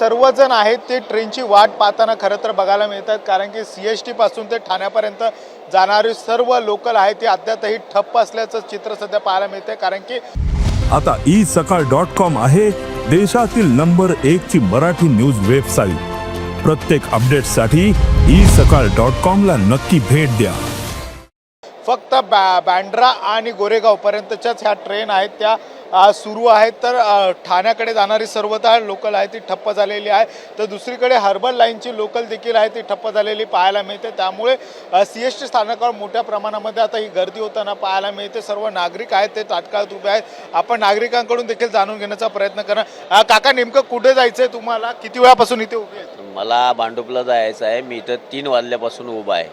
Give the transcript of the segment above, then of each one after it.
सर्वजण आहेत ते ट्रेनची वाट पाहताना खरं तर बघायला मिळतात, कारण की CST पासून ते ठाण्यापर्यंत जाणारी सर्व लोकल आहे ती अद्यापही ठप्प असल्याचं चित्र सध्या पाहायला मिळते। कारण की आता isakal.com आहे देशातील नंबर 1 ची मराठी न्यूज वेबसाईट। प्रत्येक अपडेटसाठी isakal.com ला नक्की भेट द्या। फक्त बँड्रा आणि गोरेगाव पर्यंतच्याच ह्या ट्रेन आहेत त्या सुरू आहेत, तर ठाण्याकडे जाणारी सर्वता लोकल आहे ती ठप्प झालेली आहे, तर दुसरीकडे हार्बर लाईनची लोकल देखील आहे ती ठप्प झालेली पाहायला मिळते। त्यामुळे CST स्थानकावर मोठ्या प्रमाणामध्ये आता ही गर्दी होताना पाहायला मिळते। सर्व नागरिक आहेत ते तात्काळ उभे आहेत, आपण नागरिकांकडून देखील जाणून घेण्याचा प्रयत्न करा। काका, नेमकं कुठे जायचंय तुम्हाला? किती वेळापासून इथे उभे आहेत? मला भांडुपला जायचं आहे। मी इथं 3 वाजल्यापासून उभा आहे।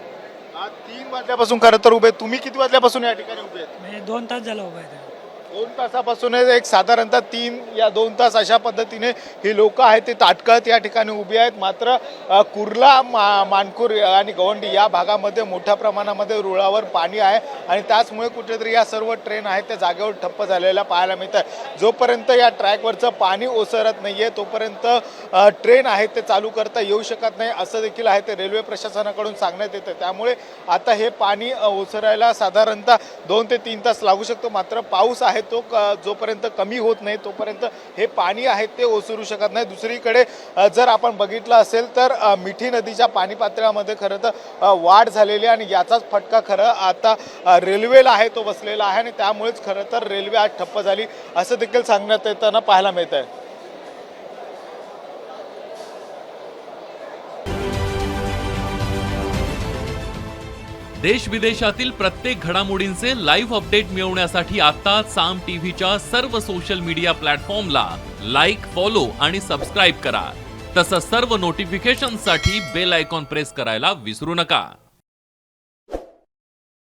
3 वाजल्यापासून खरं तर उभे। तुम्ही किती वाजल्यापासून या ठिकाणी उभे आहेत? म्हणजे 2 तास झालं उभा आहे। 2 तासापासून एक साधारणतः 3 या 2 तास अशा पद्धतीने ही लोक आहेत ते ताटकळत या ठिकाणी उभी आहेत। मात्र कुर्ला, मानपूर आणि गवंडी या भागामध्ये मोठ्या प्रमाणामध्ये रुळावर पाणी आहे आणि त्याचमुळे कुठेतरी या सर्व ट्रेन आहेत त्या जागेवर ठप्प झालेल्या पाहायला मिळतात। जोपर्यंत या ट्रॅकवरचं पाणी ओसरत नाहीये तोपर्यंत ट्रेन आहेत ते चालू करता येऊ शकत नाही, असं देखील आहे ते रेल्वे प्रशासनाकडून सांगण्यात येतं। त्यामुळे आता हे पाणी ओसरायला साधारणतः 2 ते 3 तास लागू शकतो। मात्र पाऊस आहे तो जोपर्यंत कमी होत नाही तोपर्यंत हे पाणी आहे ते ओसरू शकत नाही। दुसरीकडे जर आपण बघितलं असेल तर मिठी नदीच्या पाणी पातळीमध्ये खरं तर वाढ झालेली आहे आणि याचाच फटका खरं आता रेल्वेला आहे तो बसलेला आहे आणि त्यामुळेच खरं तर रेल्वे आज ठप्प झाली असं देखील सांगण्यात येताना पाहायला मिळत आहे। देश विदेशातील प्रत्येक घडामोडींचे लाईव्ह अपडेट मिळवण्यासाठी आता साम टीव्हीच्या सर्व सोशल मीडिया प्लॅटफॉर्मला लाईक, फॉलो आणि सबस्क्राईब करा। तसंच सर्व नोटिफिकेशनसाठी बेल आयकॉन प्रेस करायला विसरू नका।